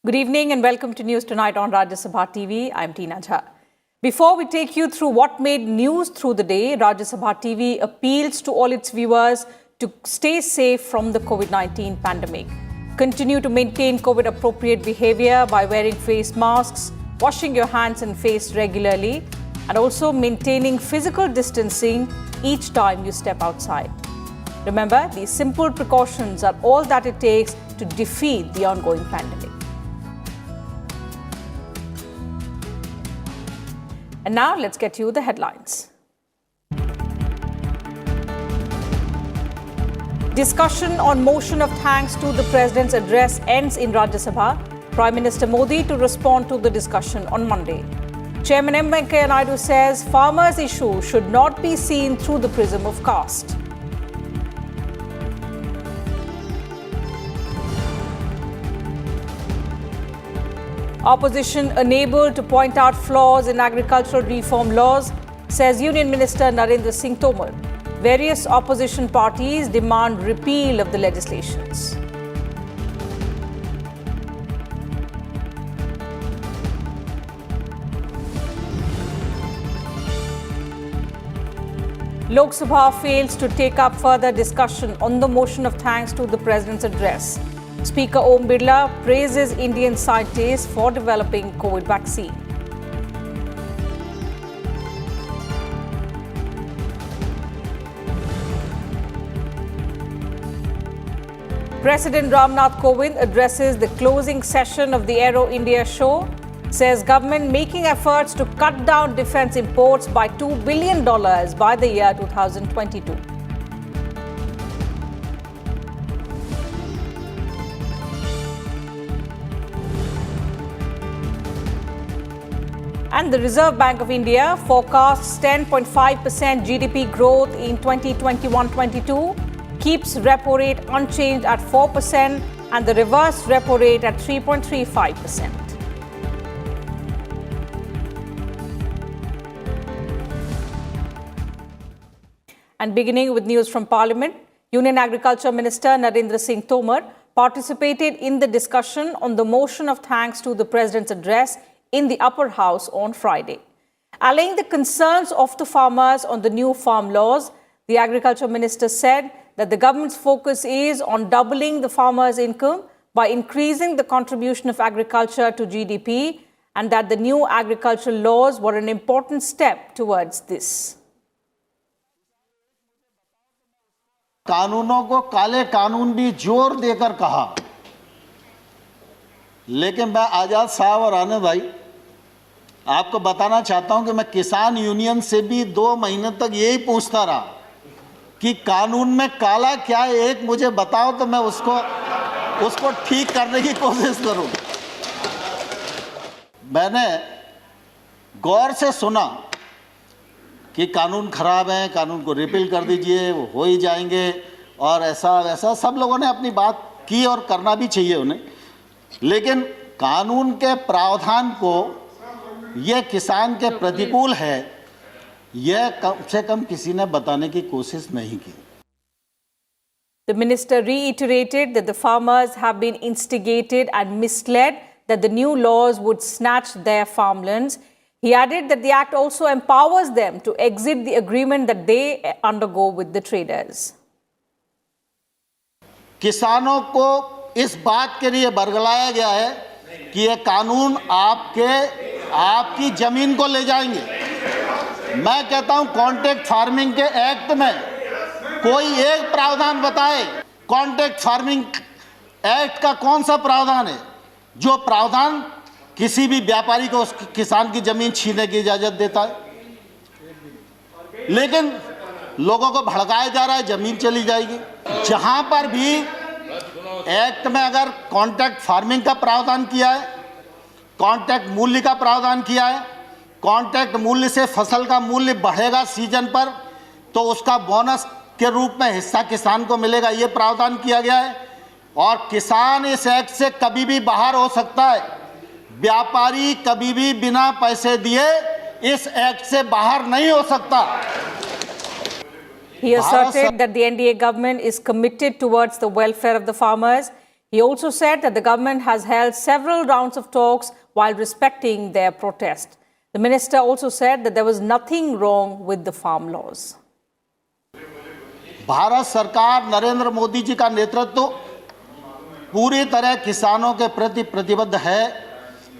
Good evening and welcome to News Tonight on Rajya Sabha TV. I'm Tina Jha. Before we take you through what made news through the day, Rajya Sabha TV appeals to all its viewers to stay safe from the COVID-19 pandemic. Continue to maintain COVID-appropriate behavior by wearing face masks, washing your hands and face regularly, and also maintaining physical distancing each time you step outside. Remember, these simple precautions are all that it takes to defeat the ongoing pandemic. And now let's get you the headlines. Discussion on motion of thanks to the President's address ends in Rajya Sabha. Prime Minister Modi to respond to the discussion on Monday. Chairman M. Venkaiah Naidu says farmers' issue should not be seen through the prism of caste. Opposition unable to point out flaws in agricultural reform laws, says Union Minister Narendra Singh Tomar. Various opposition parties demand repeal of the legislations. Lok Sabha fails to take up further discussion on the motion of thanks to the President's address. Speaker Om Birla praises Indian scientists for developing COVID vaccine. President Ramnath Kovind addresses the closing session of the Aero India show, says government making efforts to cut down defense imports by $2 billion by the year 2022. And the Reserve Bank of India forecasts 10.5% GDP growth in 2021-22, keeps repo rate unchanged at 4% and the reverse repo rate at 3.35%. And beginning with news from Parliament, Union Agriculture Minister Narendra Singh Tomar participated in the discussion on the motion of thanks to the President's address in the upper house on Friday. Allaying the concerns of the farmers on the new farm laws, the agriculture minister said that the government's focus is on doubling the farmers' income by increasing the contribution of agriculture to GDP and that the new agricultural laws were an important step towards this. कानूनों को काले कानून भी जोर देकर कहा, लेकिन मैं आजाद साहब और आनंद भाई आपको बताना चाहता हूं कि मैं किसान यूनियन से भी 2 महीने तक यही पूछता रहा कि कानून में काला क्या है, एक मुझे बताओ तो मैं उसको ठीक करने की कोशिश करूं। मैंने गौर से सुना कि कानून खराब है, कानून को रिपील कर दीजिए, वो हो ही जाएंगे और ऐसा वैसा सब लोगों ने अपनी बात की और करना भी चाहिए उन्हें, लेकिन कानून के प्रावधान को ये किसान के प्रतिकूल है, यह कम से कम किसी ने बताने की कोशिश नहीं की. The minister reiterated that the farmers have been instigated and misled that the new laws would snatch their farmlands. He added that the act also empowers them to exit the agreement that they undergo with the traders. किसानों को इस बात के लिए बरगलाया गया है कि ये कानून आपकी जमीन को ले जाएंगे. मैं कहता हूं कॉन्ट्रैक्ट फार्मिंग के एक्ट में कोई एक प्रावधान बताए. कॉन्ट्रैक्ट फार्मिंग एक्ट का कौन सा प्रावधान है जो प्रावधान किसी भी व्यापारी को उस किसान की जमीन छीनने की इजाजत देता है? लेकिन लोगों को भड़काया जा रहा है, जमीन चली जाएगी. जहां पर भी एक्ट में अगर कॉन्ट्रैक्ट फार्मिंग का प्रावधान किया है, कॉन्ट्रैक्ट मूल्य का प्रावधान किया है, कॉन्ट्रैक्ट मूल्य से फसल का मूल्य बढ़ेगा सीजन पर तो उसका बोनस के रूप में हिस्सा किसान को मिलेगा, ये प्रावधान किया गया है. और किसान इस एक्ट से कभी भी बाहर हो सकता है. व्यापारी कभी भी बिना पैसे दिए इस एक्ट से बाहर नहीं हो सकता. He asserted that the NDA government is committed towards the welfare of the farmers. He also said that the government has held several rounds of talks while respecting their protest. The minister also said that there was nothing wrong with the farm laws. Bharat सरकार नरेंद्र मोदी जी का नेतृत्व पूरी तरह किसानों के प्रति प्रतिबद्ध है,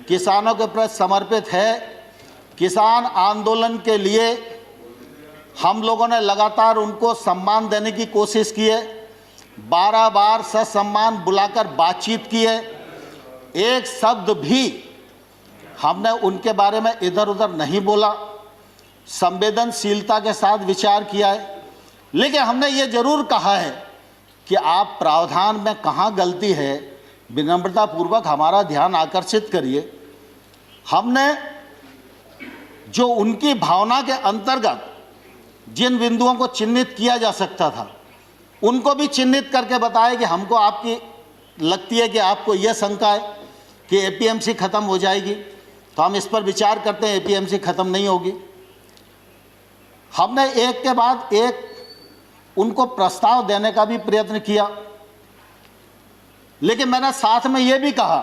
किसानों के प्रति समर्पित है। किसान आंदोलन के लिए हम लोगों ने लगातार उनको सम्मान देने की कोशिश की है, 12 बार ससम्मान बुलाकर बातचीत की है। एक शब्द भी हमने उनके बारे में इधर उधर नहीं बोला, संवेदनशीलता के साथ विचार किया है। लेकिन हमने ये जरूर कहा है कि आप प्रावधान में कहाँ गलती है, विनम्रतापूर्वक हमारा ध्यान आकर्षित करिए। हमने जो उनकी भावना के अंतर्गत जिन बिंदुओं को चिन्हित किया जा सकता था, उनको भी चिन्हित करके बताया कि हमको आपकी लगती है कि आपको यह शंका है कि एपीएमसी ख़त्म हो जाएगी, तो हम इस पर विचार करते हैं। एपीएमसी ख़त्म नहीं होगी। हमने एक के बाद एक उनको प्रस्ताव देने का भी प्रयत्न किया, लेकिन मैंने साथ में ये भी कहा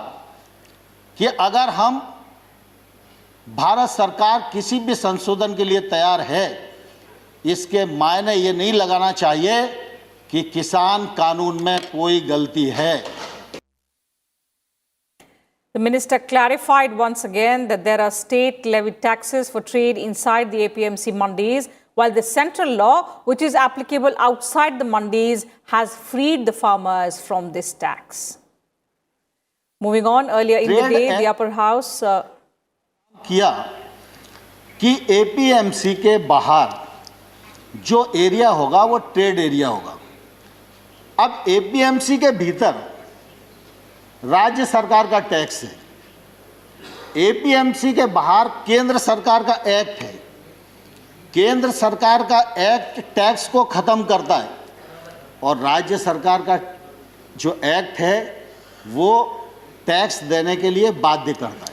कि अगर हम भारत सरकार किसी भी संशोधन के लिए तैयार है, इसके मायने ये नहीं लगाना चाहिए कि किसान कानून में कोई गलती है। The minister clarified once again that there are state levied taxes for trade inside the APMC mandis, while the central law, which is applicable outside the mandis, has freed the farmers from this tax. Moving on, earlier in the day, the upper house किया कि APMC के बाहर जो area होगा वो trade area होगा। अब APMC के भीतर राज्य सरकार का टैक्स है, एपीएमसी के बाहर केंद्र सरकार का एक्ट है। केंद्र सरकार का एक्ट टैक्स को ख़त्म करता है और राज्य सरकार का जो एक्ट है वो टैक्स देने के लिए बाध्य करता है।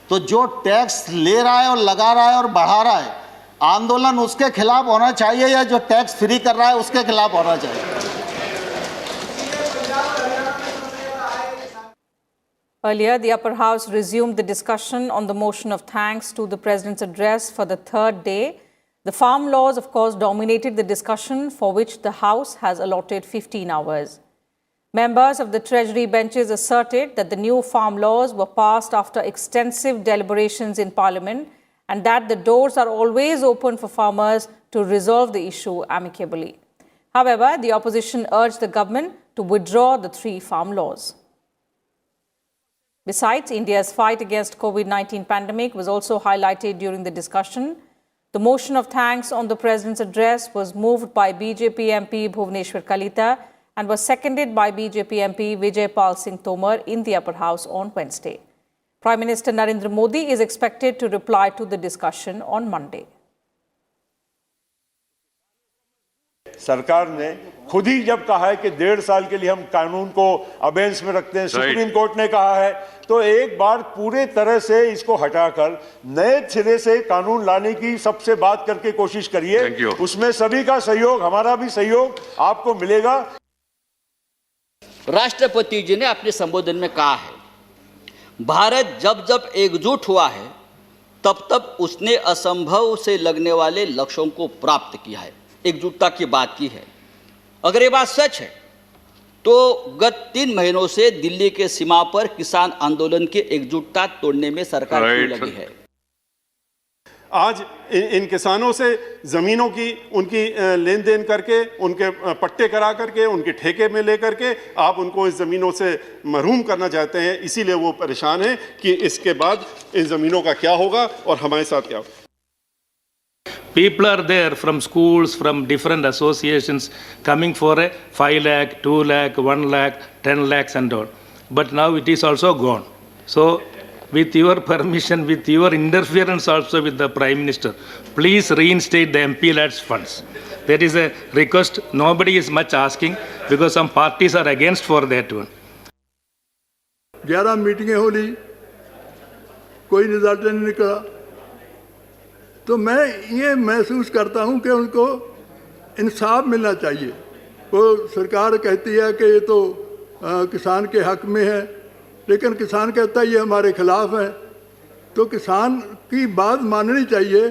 तो जो टैक्स ले रहा है और लगा रहा है और बढ़ा रहा है, आंदोलन उसके खिलाफ होना चाहिए या जो टैक्स फ्री कर रहा है उसके खिलाफ होना चाहिए। Earlier, the upper house resumed the discussion on the motion of thanks to the president's address for the third day. The farm laws, of course, dominated the discussion, for which the house has allotted 15 hours. Members of the Treasury benches asserted that the new farm laws were passed after extensive deliberations in Parliament and that the doors are always open for farmers to resolve the issue amicably. However, the opposition urged the government to withdraw the 3 farm laws. Besides, India's fight against COVID-19 pandemic was also highlighted during the discussion. The motion of thanks on the President's address was moved by BJP MP Bhuvaneshwar Kalita and was seconded by BJP MP Vijay Pal Singh Tomar in the upper house on Wednesday. Prime Minister Narendra Modi is expected to reply to the discussion on Monday. सरकार ने खुद ही जब कहा है कि 1.5 साल के लिए हम कानून को अबेंस में रखते हैं, सुप्रीम कोर्ट ने कहा है, तो एक बार पूरे तरह से इसको हटाकर नए सिरे से कानून लाने की सबसे बात करके कोशिश करिए। उसमें सभी का सहयोग, हमारा भी सहयोग आपको मिलेगा। राष्ट्रपति जी ने अपने संबोधन में कहा है, भारत जब जब एकजुट हुआ है तब तब उसने असंभव से लगने वाले लक्ष्यों को प्राप्त किया है। एकजुटता की बात की है। अगर ये बात सच है तो गत 3 महीनों से दिल्ली के सीमा पर किसान आंदोलन की एकजुटता तोड़ने में सरकार क्यों लगी है? आज इन किसानों से जमीनों की उनकी लेन देन करके, उनके पट्टे करा करके, उनके ठेके में लेकर के आप उनको इस जमीनों से महरूम करना चाहते हैं। इसीलिए वो परेशान हैं कि इसके बाद इन जमीनों का क्या होगा और हमारे साथ क्या होगा। People are there from schools, from different associations coming for a 5 lakh, 2 lakh, 1 lakh, 10 lakhs and all. But now it is also gone. So with your permission, with your interference also with the Prime Minister, please reinstate the MPLADS funds. That is a request. Nobody is much asking because some parties are against for that one. 11 मीटिंगें हो ली, कोई result नहीं निकला, तो मैं ये महसूस करता हूँ कि उनको इंसाफ मिलना चाहिए। वो सरकार कहती है कि ये तो किसान के हक में है, लेकिन किसान कहता है ये हमारे खिलाफ है। तो किसान की बात माननी चाहिए।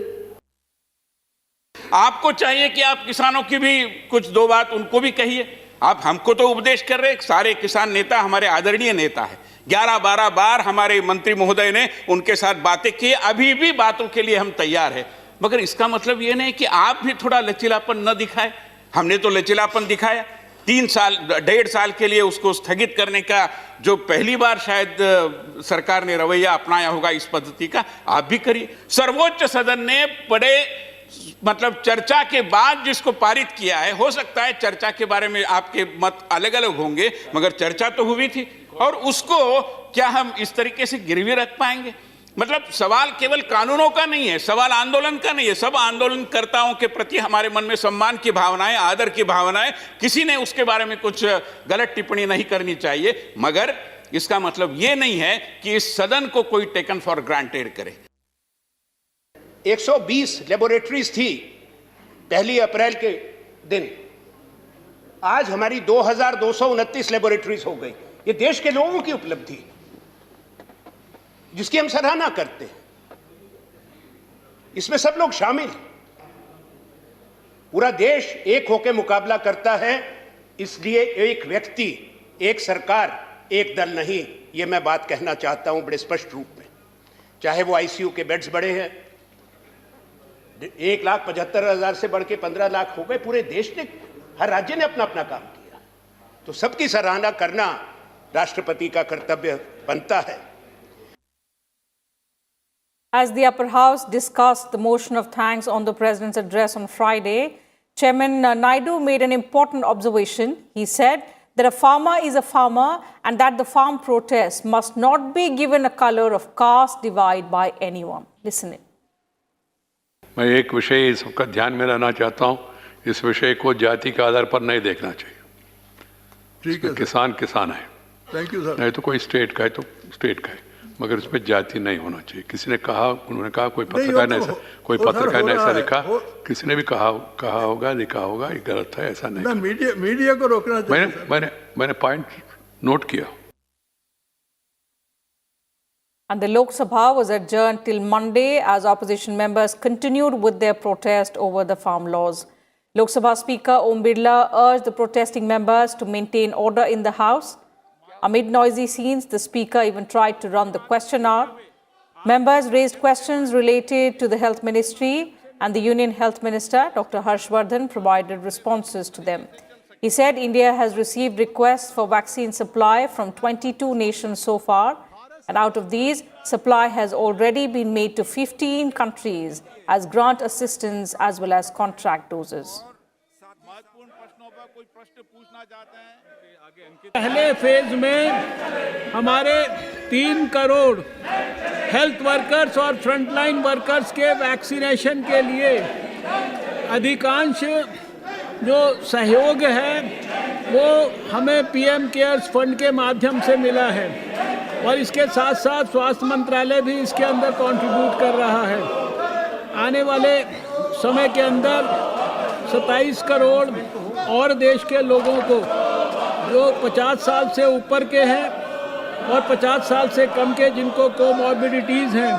आपको चाहिए कि आप किसानों की भी कुछ दो बात उनको भी कहिए। आप हमको तो उपदेश कर रहे, सारे किसान नेता हमारे आदरणीय नेता है, 11-12 बार हमारे मंत्री महोदय ने उनके साथ बातें की, अभी भी बातों के लिए हम तैयार हैं। मगर इसका मतलब ये नहीं कि आप भी थोड़ा लचीलापन न दिखाए। हमने तो लचीलापन दिखाया, 1.5 साल के लिए उसको स्थगित करने का जो पहली बार शायद सरकार ने रवैया अपनाया होगा इस पद्धति का, आप भी करिए। सर्वोच्च सदन ने बड़े मतलब चर्चा के बाद जिसको पारित किया है, हो सकता है चर्चा के बारे में आपके मत अलग अलग होंगे, मगर चर्चा तो हुई थी, और उसको क्या हम इस तरीके से गिरवी रख पाएंगे? मतलब सवाल केवल कानूनों का नहीं है, सवाल आंदोलन का नहीं है। सब आंदोलनकर्ताओं के प्रति हमारे मन में सम्मान की भावनाएं, आदर की भावनाएं, किसी ने उसके बारे में कुछ गलत टिप्पणी नहीं करनी चाहिए, मगर इसका मतलब यह नहीं है कि इस सदन को कोई टेकन फॉर ग्रांटेड करे। 120 लेबोरेटरीज थी 1 अप्रैल के दिन, आज हमारी 2229 लेबोरेटरीज हो गई। ये देश के लोगों की उपलब्धि जिसकी हम सराहना करते हैं। इसमें सब लोग शामिल, पूरा देश एक होकर मुकाबला करता है। इसलिए एक व्यक्ति, एक सरकार, एक दल नहीं, ये मैं बात कहना चाहता हूं बड़े स्पष्ट रूप में। चाहे वो आईसीयू के बेड्स बड़े हैं, 1,75,000 से बढ़ के 15 लाख हो गए। पूरे देश ने, हर राज्य ने अपना अपना काम किया, तो सबकी सराहना करना राष्ट्रपति का कर्तव्य बनता है। As the upper house discussed the motion of thanks on the president's address on Friday, Chairman Nadu made an important observation. He said that a farmer is a farmer and that the farm protest must not be given a color of caste divide by anyone. Listen in. मैं एक विषय सबका ध्यान में लाना चाहता हूँ, इस विषय को जाति के आधार पर नहीं देखना चाहिए। ठीक है, किसान किसान है, थैंक यू सर। नहीं तो कोई स्टेट का है तो स्टेट का है, मगर उसमें जाति नहीं होना चाहिए। किसी ने कहा, उन्होंने कहा, कोई पत्रकार ने ऐसा लिखा, किसी ने भी कहा होगा, लिखा होगा, ये गलत है, ऐसा नहीं। मीडिया को रोकना चाहिए। मैंने पॉइंट नोट किया। And the Lok Sabha was adjourned till Monday as opposition members continued with their protest over the farm laws. Lok Sabha Speaker Om Birla urged the protesting members to maintain order in the House. Amid noisy scenes, the Speaker even tried to run the question hour. Members raised questions related to the Health Ministry, and the Union Health Minister, Dr. Harshvardhan, provided responses to them. He said India has received requests for vaccine supply from 22 nations so far, and out of these, supply has already been made to 15 countries as grant assistance as well as contract doses. पहले phase में हमारे 3 crore health workers और frontline workers के vaccination के लिए अधिकांश जो सहयोग है वो हमें पीएम केयर्स फंड के माध्यम से मिला है, और इसके साथ साथ स्वास्थ्य मंत्रालय भी इसके अंदर कंट्रीब्यूट कर रहा है। आने वाले समय के अंदर 27 करोड़ और देश के लोगों को जो 50 साल से ऊपर के हैं और 50 साल से कम के जिनको कोमॉर्बिडिटीज़ हैं,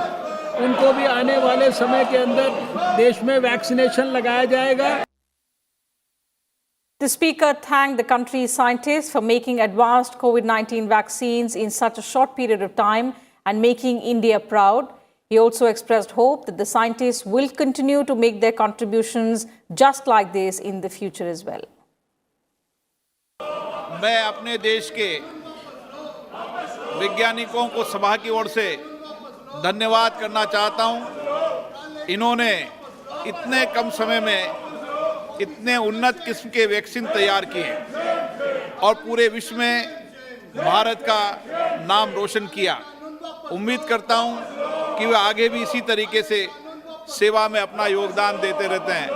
उनको भी आने वाले समय के अंदर देश में वैक्सीनेशन लगाया जाएगा। The Speaker thanked the country's scientists for making advanced COVID-19 vaccines in such a short period of time and making India proud. He also expressed hope that the scientists will continue to make their contributions just like this in the future as well. मैं अपने देश के वैज्ञानिकों को सभा की ओर से धन्यवाद करना चाहता हूं। इन्होंने इतने कम समय में इतने उन्नत किस्म के वैक्सीन तैयार किए और पूरे विश्व में भारत का नाम रोशन किया। उम्मीद करता हूं कि वे आगे भी इसी तरीके से सेवा में अपना योगदान देते रहते हैं।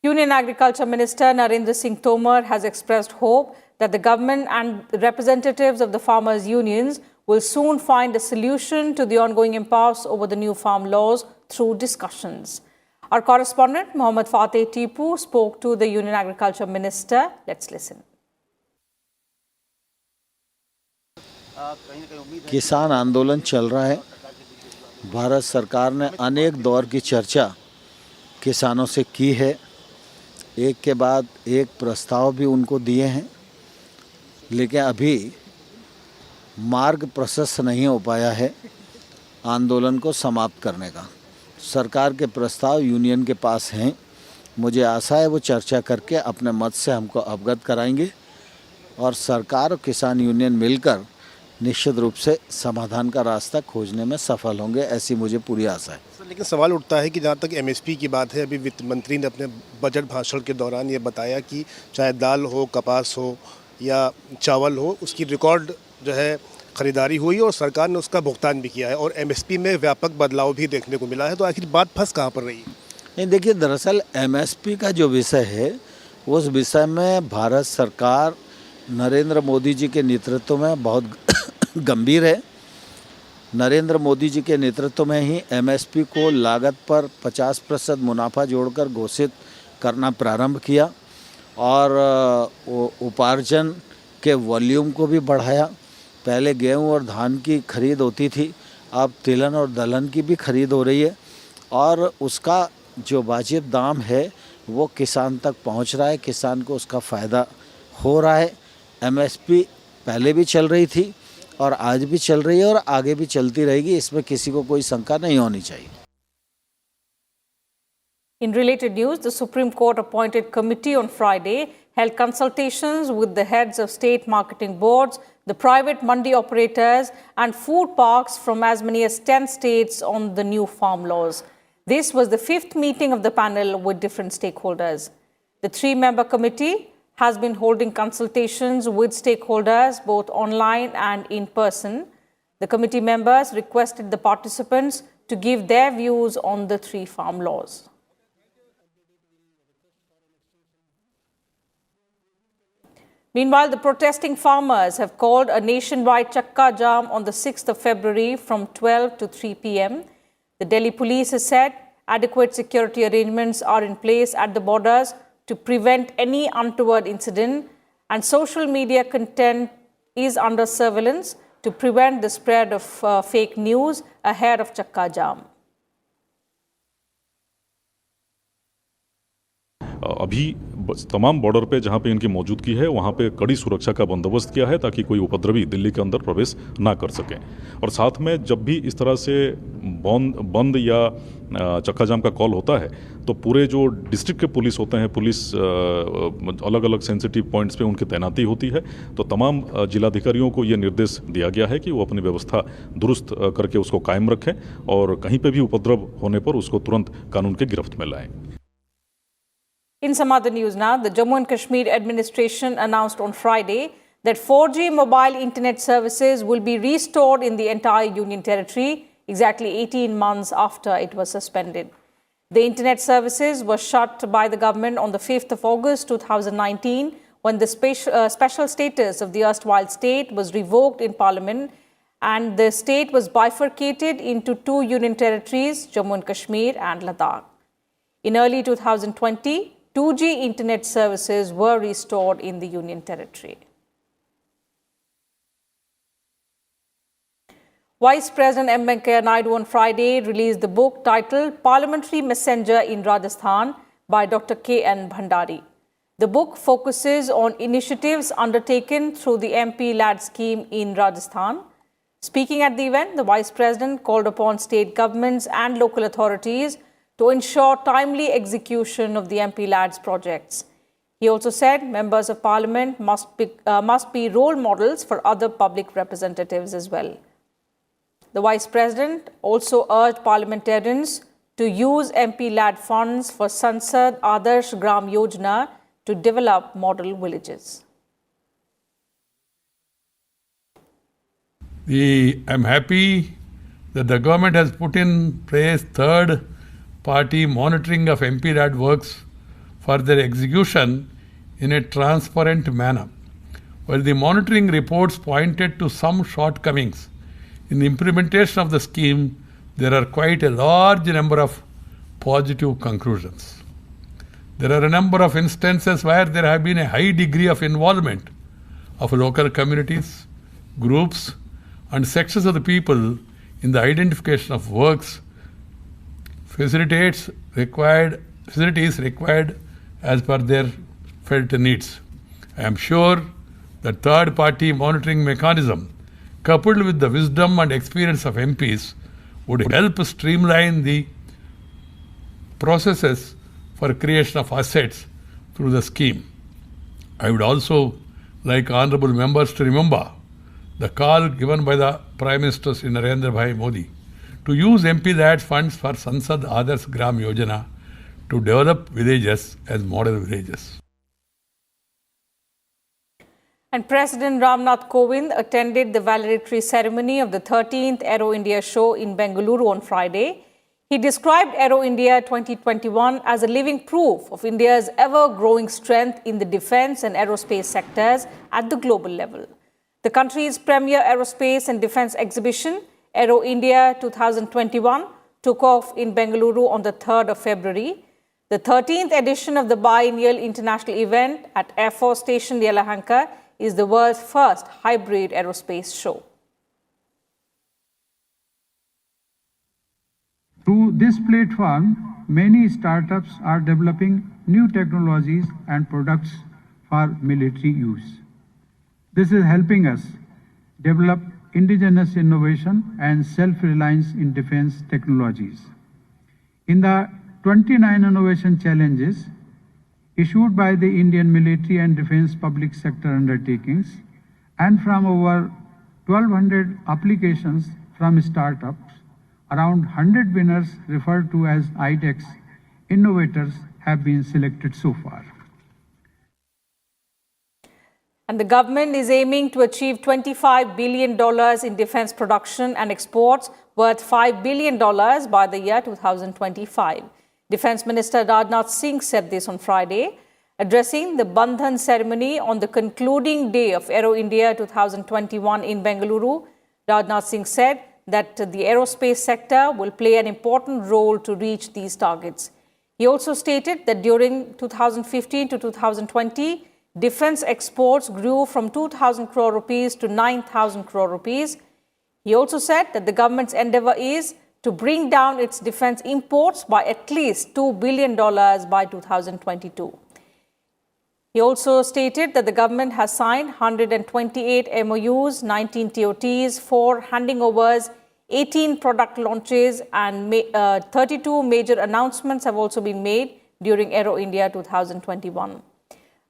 Union Agriculture Minister Narendra Singh Tomar has expressed hope that the government and the representatives of the farmers' unions will soon find a solution to the ongoing impasse over the new farm laws through discussions. Our correspondent Mohammad Fateh Tipu spoke to the Union Agriculture Minister. Let's listen. किसान आंदोलन चल रहा है। भारत सरकार ने अनेक दौर की चर्चा किसानों से की है, एक के बाद एक प्रस्ताव भी उनको दिए हैं, लेकिन अभी मार्ग प्रशस्त नहीं हो पाया है आंदोलन को समाप्त करने का। सरकार के प्रस्ताव यूनियन के पास हैं, मुझे आशा है वो चर्चा करके अपने मत से हमको अवगत कराएंगे और सरकार और किसान यूनियन मिलकर निश्चित रूप से समाधान का रास्ता खोजने में सफल होंगे, ऐसी मुझे पूरी आशा है। लेकिन सवाल उठता है कि जहाँ तक एमएसपी की बात है, अभी वित्त मंत्री ने अपने बजट भाषण के दौरान ये बताया कि चाहे दाल हो, कपास हो या चावल हो, उसकी रिकॉर्ड जो है खरीदारी हुई और सरकार ने उसका भुगतान भी किया है और एमएसपी में व्यापक बदलाव भी देखने को मिला है। तो आखिर बात फंस कहाँ पर रही है? नहीं, देखिए, दरअसल एमएसपी का जो विषय है उस विषय में भारत सरकार नरेंद्र मोदी जी के नेतृत्व में बहुत गंभीर है। नरेंद्र मोदी जी के नेतृत्व में ही एमएसपी को लागत पर 50% मुनाफा जोड़कर घोषित करना प्रारंभ किया और उपार्जन के वॉल्यूम को भी बढ़ाया। पहले गेहूं और धान की खरीद होती थी, अब तिलहन और दलहन की भी खरीद हो रही है और उसका जो वाजिब दाम है वो किसान तक पहुंच रहा है, किसान को उसका फ़ायदा हो रहा है। एमएसपी पहले भी चल रही थी और आज भी चल रही है और आगे भी चलती रहेगी, इसमें किसी को कोई शंका नहीं होनी चाहिए। In related news, the Supreme Court appointed committee on Friday held consultations with the heads of state marketing boards, the private mandi operators and food parks from as many as 10 states on the new farm laws. This was the 5th meeting of the panel with different stakeholders. The 3-member committee has been holding consultations with stakeholders both online and in person. The committee members requested the participants to give their views on the 3 farm laws. Meanwhile, the protesting farmers have called a nationwide chakka jam on the 6th of February from 12 to 3 p.m. The Delhi police has said adequate security arrangements are in place at the borders to prevent any untoward incident, and social media content is under surveillance to prevent the spread of fake news ahead of chakka jam. अभी तमाम border पे जहाँ पे इनकी मौजूदगी है वहाँ पे कड़ी सुरक्षा का बंदोबस्त किया है ताकि कोई उपद्रवी दिल्ली के अंदर प्रवेश ना कर सकें। और साथ में जब भी इस तरह से बंद या चक्का जाम का कॉल होता है तो पूरे जो डिस्ट्रिक्ट के पुलिस होते हैं, पुलिस अलग अलग सेंसिटिव पॉइंट्स पे उनकी तैनाती होती है। तो तमाम जिलाधिकारियों को ये निर्देश दिया गया है कि वो अपनी व्यवस्था दुरुस्त करके उसको कायम रखें और कहीं पर भी उपद्रव होने पर उसको तुरंत कानून के गिरफ्त में लाएं। In some other news now, the Jammu and Kashmir administration announced on Friday that 4G mobile internet services will be restored in the entire Union territory exactly 18 months after it was suspended. The internet services were shut by the government on the 5th of August 2019 when the special status of the erstwhile state was revoked in Parliament and the state was bifurcated into 2 union territories, Jammu and Kashmir and Ladakh. In early 2020, 2G internet services were restored in the Union Territory. Vice President M. Venkaiah Naidu on Friday released the book titled Parliamentary Messenger in Rajasthan by Dr. K.N. Bhandari. The book focuses on initiatives undertaken through the MPLAD scheme in Rajasthan. Speaking at the event, the Vice President called upon state governments and local authorities to ensure timely execution of the MPLADS projects. He also said members of parliament must be role models for other public representatives as well. The Vice President also urged parliamentarians to use MPLAD funds for Sansad Adarsh Gram Yojana to develop model villages. I'm happy that the government has put in place third party monitoring of MPLAD works for their execution in a transparent manner. While the monitoring reports pointed to some shortcomings in the implementation of the scheme, there are quite a large number of positive conclusions. There are a number of instances where there have been a high degree of involvement of local communities, groups and sections of the people in the identification of works, facilities required as per their felt needs. I am sure the third-party monitoring mechanism, coupled with the wisdom and experience of MPs, would help streamline the processes for creation of assets through the scheme. I would also like honourable members to remember the call given by the Prime Minister Shri Narendra Bhai Modi to use MPLAD funds for Sansad Adarsh Gram Yojana to develop villages as model villages. And President Ramnath Kovind attended the valedictory ceremony of the 13th Aero India show in Bengaluru on Friday. He described Aero India 2021 as a living proof of India's ever-growing strength in the defence and aerospace sectors at the global level. The country's premier aerospace and defence exhibition, Aero India 2021, took off in Bengaluru on the 3rd of February. The 13th edition of the biennial international event at Air Force Station Yelahanka is the world's first hybrid aerospace show. Through this platform, many startups are developing new technologies and products for military use. This is helping us develop indigenous innovation and self-reliance in defense technologies. In the 29 innovation challenges issued by the Indian military and defense public sector undertakings, and from over 1,200 applications from startups, around 100 winners referred to as IDEX innovators have been selected so far. And the government is aiming to achieve $25 billion in defense production and exports worth $5 billion by the year 2025. Defense Minister Rajnath Singh said this on Friday. Addressing the Bandhan ceremony on the concluding day of Aero India 2021 in Bengaluru, Rajnath Singh said that the aerospace sector will play an important role to reach these targets. He also stated that during 2015 to 2020, defense exports grew from 2,000 crore rupees to 9,000 crore rupees. He also said that the government's endeavour is to bring down its defense imports by at least $2 billion by 2022. He also stated that the government has signed 128 MOUs, 19 TOTs, 4 handing overs, 18 product launches, and 32 major announcements have also been made during Aero India 2021.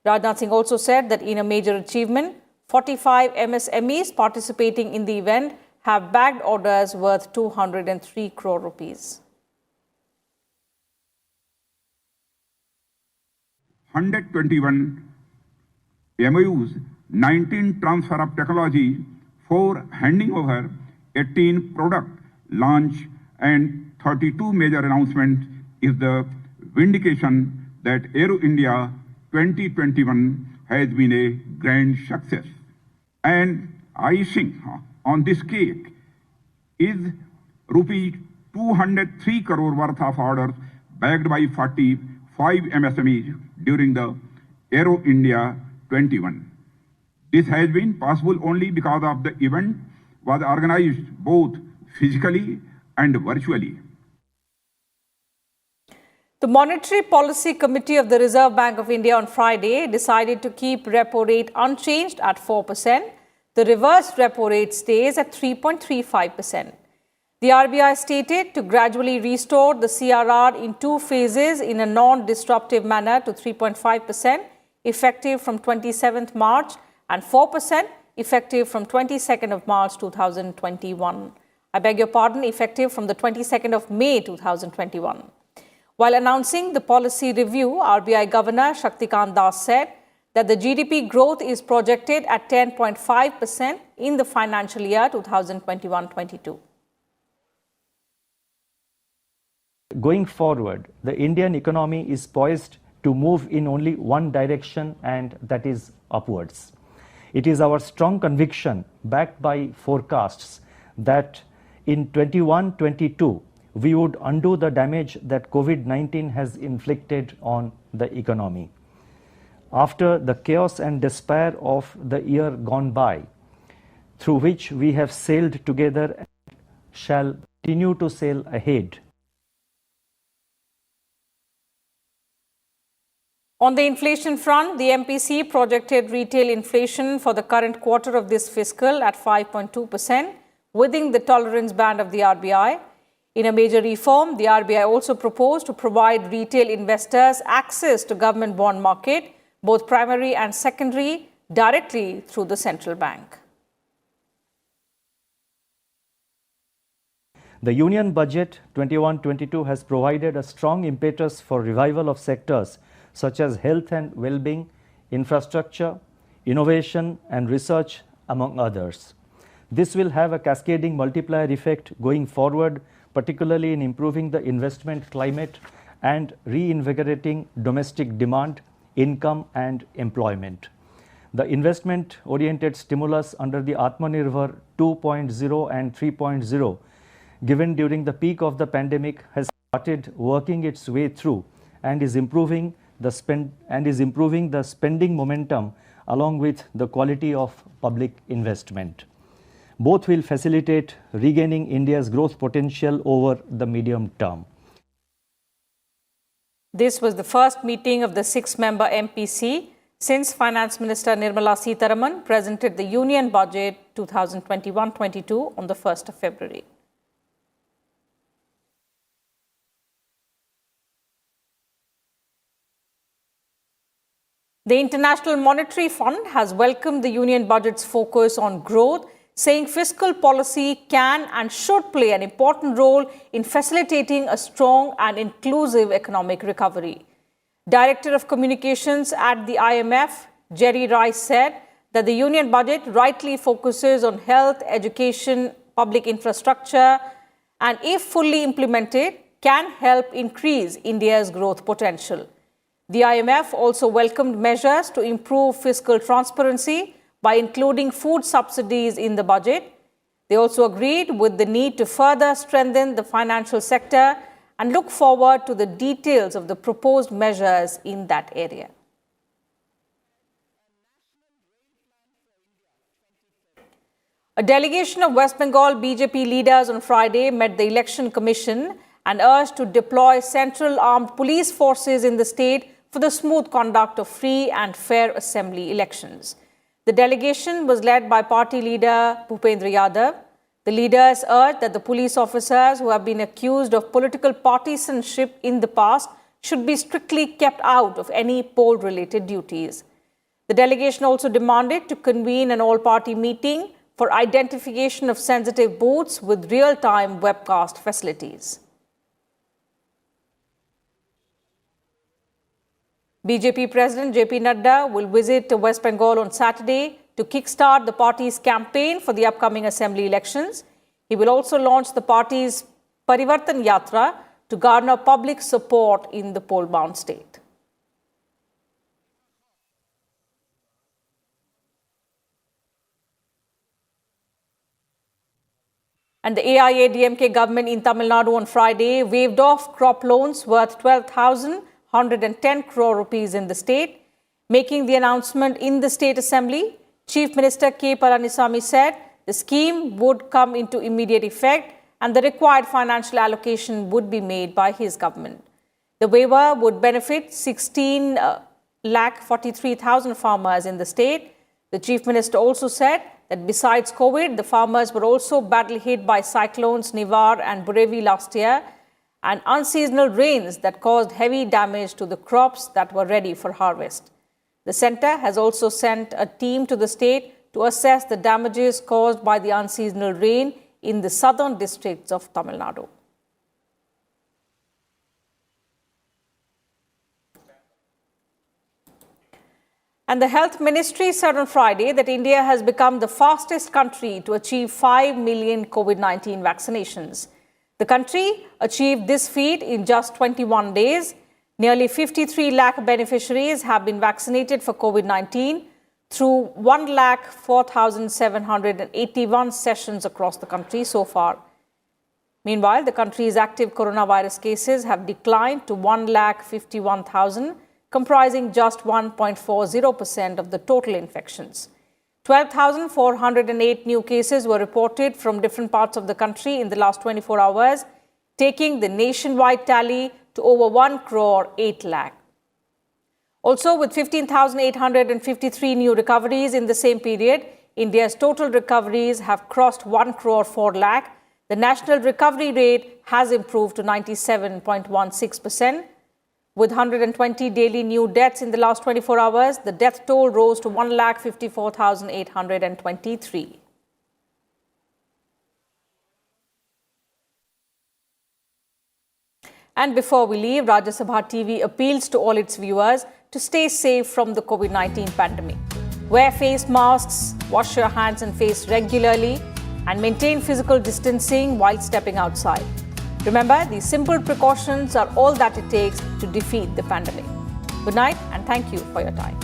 Rajnath Singh also said that in a major achievement, 45 MSMEs participating in the event have bagged orders worth 203 crore rupees. 121 MOUs, 19 transfer of technology, 4 handing over, 18 product launch, and 32 major announcements is the vindication that Aero India 2021 has been a grand success. And icing on this cake is rupee 203 crore worth of orders backed by 45 MSMEs during the Aero India 21. This has been possible only because of the event was organized both physically and virtually. The Monetary Policy Committee of the Reserve Bank of India on Friday decided to keep repo rate unchanged at 4%. The reverse repo rate stays at 3.35%. The RBI stated to gradually restore the CRR in 2 phases in a non-disruptive manner to 3.5% effective from 27th March and 4% effective from 22nd of March 2021. I beg your pardon, effective from the 22nd of May 2021. While announcing the policy review, RBI Governor Shaktikant Das said that the GDP growth is projected at 10.5% in the financial year 2021-22. Going forward, the Indian economy is poised to move in only one direction, and that is upwards. It is our strong conviction, backed by forecasts, that in 21-22, we would undo the damage that COVID-19 has inflicted on the economy. After the chaos and despair of the year gone by, through which we have sailed together and shall continue to sail ahead. On the inflation front, the MPC projected retail inflation for the current quarter of this fiscal at 5.2%, within the tolerance band of the RBI. In a major reform, the RBI also proposed to provide retail investors access to government bond market, both primary and secondary, directly through the central bank. The Union Budget 21-22 has provided a strong impetus for revival of sectors such as health and well-being, infrastructure, innovation and research, among others. This will have a cascading multiplier effect going forward, particularly in improving the investment climate and reinvigorating domestic demand, income and employment. The investment-oriented stimulus under the Atmanirbhar 2.0 and 3.0 given during the peak of the pandemic has started working its way through and is improving the spending momentum along with the quality of public investment. Both will facilitate regaining India's growth potential over the medium term. This was the first meeting of the 6-member MPC since Finance Minister Nirmala Sitharaman presented the Union Budget 2021-22 on the 1st of February. The International Monetary Fund has welcomed the Union Budget's focus on growth, saying fiscal policy can and should play an important role in facilitating a strong and inclusive economic recovery. Director of Communications at the IMF, Jerry Rice, said that the Union Budget rightly focuses on health, education, public infrastructure, and if fully implemented, can help increase India's growth potential. The IMF also welcomed measures to improve fiscal transparency by including food subsidies in the budget. They also agreed with the need to further strengthen the financial sector and look forward to the details of the proposed measures in that area. A delegation of West Bengal BJP leaders on Friday met the Election Commission and urged to deploy central armed police forces in the state for the smooth conduct of free and fair assembly elections. The delegation was led by party leader Bhupendra Yadav. The leaders urged that the police officers who have been accused of political partisanship in the past should be strictly kept out of any poll-related duties. The delegation also demanded to convene an all-party meeting for identification of sensitive booths with real-time webcast facilities. BJP President JP Nadu will visit West Bengal on Saturday to kickstart the party's campaign for the upcoming assembly elections. He will also launch the party's Parivartan Yatra to garner public support in the poll-bound state. And the AIADMK government in Tamil Nadu on Friday waived off crop loans worth 12,110 crore rupees in the state. Making the announcement in the State Assembly, Chief Minister K. Palaniswamy said the scheme would come into immediate effect and the required financial allocation would be made by his government. The waiver would benefit 16,43,000 farmers in the state. The Chief Minister also said that besides COVID, the farmers were also badly hit by cyclones Nivar and Burevi last year and unseasonal rains that caused heavy damage to the crops that were ready for harvest. The centre has also sent a team to the state to assess the damages caused by the unseasonal rain in the southern districts of Tamil Nadu. And the Health Ministry said on Friday that India has become the fastest country to achieve 5 million COVID-19 vaccinations. The country achieved this feat in just 21 days. Nearly 53 lakh beneficiaries have been vaccinated for COVID-19 through 1,04,781 sessions across the country so far. Meanwhile, the country's active coronavirus cases have declined to 1,51,000, comprising just 1.40% of the total infections. 12,408 new cases were reported from different parts of the country in the last 24 hours, taking the nationwide tally to over 1 crore 8 lakh. Also, with 15,853 new recoveries in the same period, India's total recoveries have crossed 1 crore 4 lakh. The national recovery rate has improved to 97.16%. With 120 daily new deaths in the last 24 hours, the death toll rose to 1,54,823. And before we leave, Rajya Sabha TV appeals to all its viewers to stay safe from the COVID-19 pandemic. Wear face masks, wash your hands and face regularly, and maintain physical distancing while stepping outside. Remember, these simple precautions are all that it takes to defeat the pandemic. Good night and thank you for your time.